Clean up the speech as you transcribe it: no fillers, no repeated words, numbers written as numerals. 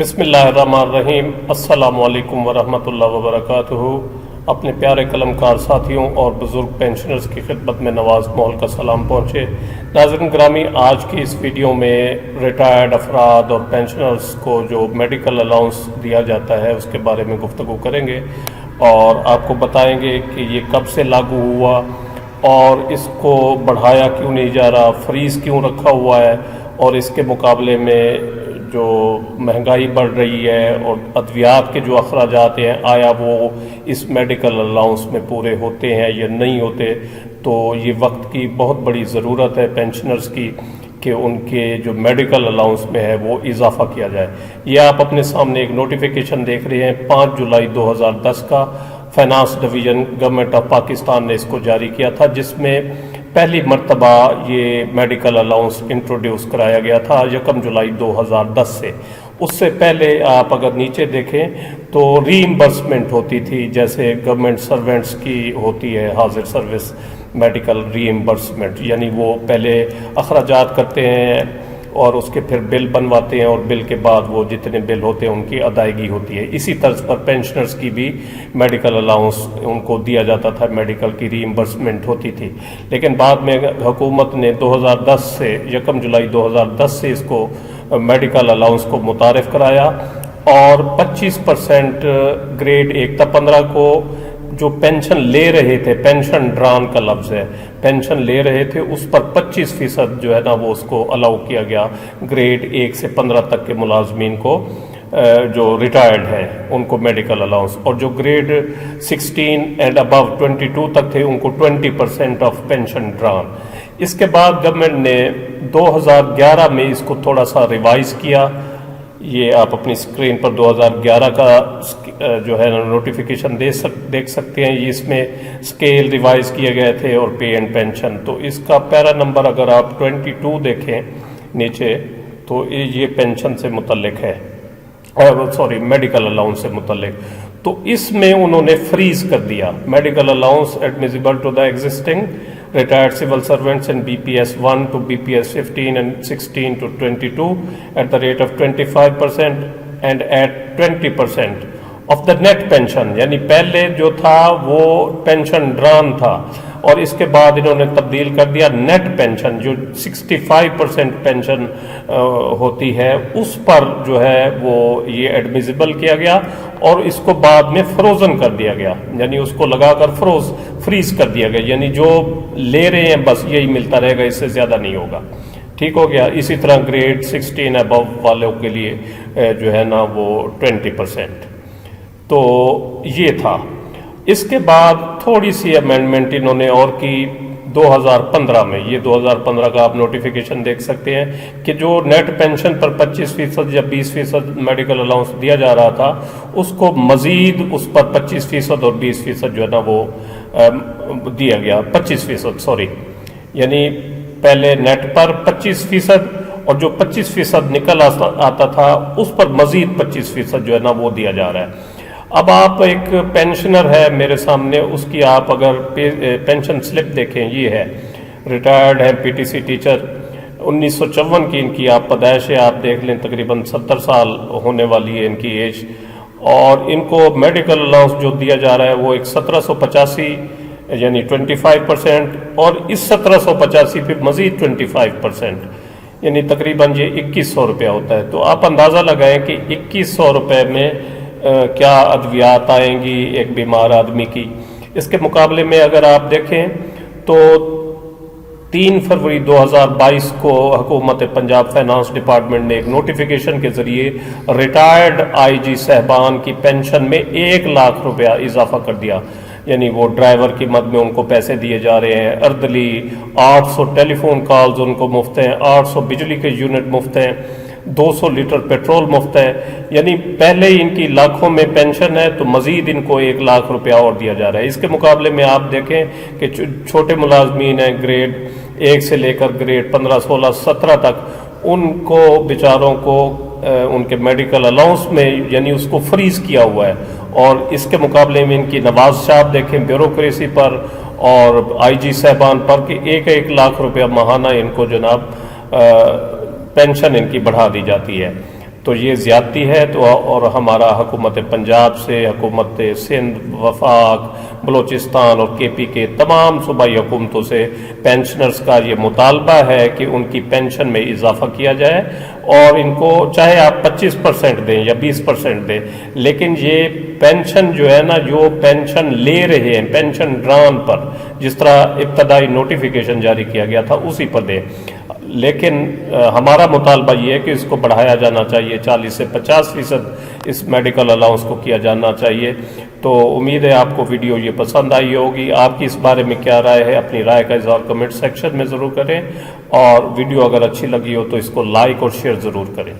بسم اللہ الرحمن الرحیم۔ السلام علیکم ورحمۃ اللہ وبرکاتہ۔ اپنے پیارے قلم کار ساتھیوں اور بزرگ پینشنرز کی خدمت میں نواز مول کا سلام پہنچے۔ ناظرین گرامی، آج کی اس ویڈیو میں ریٹائرڈ افراد اور پینشنرز کو جو میڈیکل الاؤنس دیا جاتا ہے اس کے بارے میں گفتگو کریں گے اور آپ کو بتائیں گے کہ یہ کب سے لاگو ہوا اور اس کو بڑھایا کیوں نہیں جا رہا، فریز کیوں رکھا ہوا ہے، اور اس کے مقابلے میں جو مہنگائی بڑھ رہی ہے اور ادویات کے جو اخراجات ہیں آیا وہ اس میڈیکل الاؤنس میں پورے ہوتے ہیں یا نہیں ہوتے۔ تو یہ وقت کی بہت بڑی ضرورت ہے پینشنرز کی کہ ان کے جو میڈیکل الاؤنس میں ہے وہ اضافہ کیا جائے۔ یہ آپ اپنے سامنے ایک نوٹیفیکیشن دیکھ رہے ہیں، 5 جولائی 2010 کا finance division government of Pakistan نے اس کو جاری کیا تھا، جس میں پہلی مرتبہ یہ میڈیکل الاؤنس انٹروڈیوس کرایا گیا تھا 1 جولائی 2010 سے۔ اس سے پہلے آپ اگر نیچے دیکھیں تو ری ایمبرسمنٹ ہوتی تھی، جیسے گورنمنٹ سرونٹس کی ہوتی ہے حاضر سروس میڈیکل ری ایمبرسمنٹ، یعنی وہ پہلے اخراجات کرتے ہیں اور اس کے پھر بل بنواتے ہیں اور بل کے بعد وہ جتنے بل ہوتے ہیں ان کی ادائیگی ہوتی ہے۔ اسی طرز پر پینشنرز کی بھی میڈیکل الاؤنس ان کو دیا جاتا تھا، میڈیکل کی ری ایمبرسمنٹ ہوتی تھی، لیکن بعد میں حکومت نے 2010 سے 1 جولائی 2010 سے اس کو میڈیکل الاؤنس کو متعارف کرایا اور 25% گریڈ 1 تا 15 کو جو پینشن لے رہے تھے، پینشن ڈران کا لفظ ہے، پینشن لے رہے تھے اس پر 25% جو ہے نا وہ اس کو الاؤ کیا گیا گریڈ 1 سے 15 تک کے ملازمین کو، جو ریٹائرڈ ہیں ان کو میڈیکل الاؤنس، اور جو گریڈ 16 اینڈ ابو 22 تک تھے ان کو 20% آف پینشن ڈران۔ اس کے بعد گورنمنٹ نے 2011 میں اس کو تھوڑا سا ریوائز کیا۔ یہ آپ اپنی اسکرین پر 2011 کا جو ہے نوٹیفیکیشن دیکھ سکتے ہیں۔ یہ اس میں اسکیل ریوائز کیے گئے تھے اور پے اینڈ پینشن۔ تو اس کا پیرا نمبر اگر آپ 22 دیکھیں نیچے تو یہ پینشن سے متعلق ہے، سوری میڈیکل الاؤنس سے متعلق۔ تو اس میں انہوں نے فریز کر دیا medical allowance admissible to the existing retired civil servants in BPS 1 to BPS 15 and 16 to 22 at the rate of 25% and at 20% of the net pension، یعنی پہلے جو تھا وہ پینشن ڈران تھا اور اس کے بعد انہوں نے تبدیل کر دیا نیٹ پینشن، جو 65% پینشن ہوتی ہے اس پر جو ہے وہ یہ ایڈمیسیبل کیا گیا اور اس کو بعد میں فروزن کر دیا گیا، یعنی اس کو لگا کر فریز کر دیا گیا، یعنی جو لے رہے ہیں بس یہی ملتا رہے گا، اس سے زیادہ نہیں ہوگا۔ ٹھیک ہو گیا۔ اسی طرح گریڈ 16 ابو والوں کے لیے جو ہے نا وہ 20%۔ تو یہ تھا۔ اس کے بعد تھوڑی سی امینڈمنٹ انہوں نے اور کی 2015 میں، یہ 2015 کا آپ نوٹیفیکیشن دیکھ سکتے ہیں کہ جو نیٹ پینشن پر 25% یا 20% میڈیکل الاؤنس دیا جا رہا تھا اس کو مزید اس پر 25% اور 20% جو ہے نا وہ دیا گیا، 25% سوری، یعنی پہلے نیٹ پر 25% اور جو 25% نکل آتا تھا اس پر مزید 25% جو ہے نا وہ دیا جا رہا ہے۔ اب آپ ایک پینشنر ہے میرے سامنے، اس کی آپ اگر پینشن سلپ دیکھیں، یہ ہے ریٹائرڈ ہے پی ٹی سی ٹیچر، 1954 کی ان کی آپ پیدائش ہے، آپ دیکھ لیں تقریباً 70 سال ہونے والی ہے ان کی ایج، اور ان کو میڈیکل الاؤنس جو دیا جا رہا ہے وہ ایک 1785 یعنی 25%، اور اس 1785 پہ مزید 25%، یعنی تقریباً یہ 2100 روپیہ ہوتا ہے۔ تو آپ اندازہ لگائیں کہ 2100 روپے میں کیا ادویات آئیں گی ایک بیمار آدمی کی۔ اس کے مقابلے میں اگر آپ دیکھیں تو 3 فروری 2022 کو حکومت پنجاب فائنانس ڈپارٹمنٹ نے ایک نوٹیفیکیشن کے ذریعے ریٹائرڈ آئی جی صاحبان کی پینشن میں 1 لاکھ روپیہ اضافہ کر دیا، یعنی وہ ڈرائیور کی مد میں ان کو پیسے دیے جا رہے ہیں، اردلی 800 ٹیلی فون کالز ان کو مفت ہیں، 800 بجلی کے یونٹ مفت ہیں، 200 لیٹر پیٹرول مفت ہے، یعنی پہلے ان کی لاکھوں میں پینشن ہے تو مزید ان کو 1 لاکھ روپیہ اور دیا جا رہا ہے۔ اس کے مقابلے میں آپ دیکھیں کہ چھوٹے ملازمین ہیں گریڈ 1 سے لے کر گریڈ 15 16 17 تک، ان کو بیچاروں کو ان کے میڈیکل الاؤنس میں یعنی اس کو فریز کیا ہوا ہے، اور اس کے مقابلے میں ان کی نواز شاپ دیکھیں بیوروکریسی پر اور آئی جی صاحبان پر کہ 1 لاکھ روپیہ ماہانہ ان کو جناب پینشن ان کی بڑھا دی جاتی ہے۔ تو یہ زیادتی ہے تو اور ہمارا حکومت پنجاب سے، حکومت سندھ، وفاق، بلوچستان اور کے پی کے تمام صوبائی حکومتوں سے پینشنرز کا یہ مطالبہ ہے کہ ان کی پینشن میں اضافہ کیا جائے، اور ان کو چاہے آپ 25% دیں یا 20% دیں، لیکن یہ پینشن جو ہے نا، جو پینشن لے رہے ہیں پینشن ڈران پر جس طرح ابتدائی نوٹیفیکیشن جاری کیا گیا تھا اسی پر دیں۔ لیکن ہمارا مطالبہ یہ ہے کہ اس کو بڑھایا جانا چاہیے، 40 سے 50% اس میڈیکل الاؤنس کو کیا جانا چاہیے۔ تو امید ہے آپ کو ویڈیو یہ پسند آئی ہوگی۔ آپ کی اس بارے میں کیا رائے ہے؟ اپنی رائے کا اظہار کمنٹ سیکشن میں ضرور کریں، اور ویڈیو اگر اچھی لگی ہو تو اس کو لائک اور شیئر ضرور کریں۔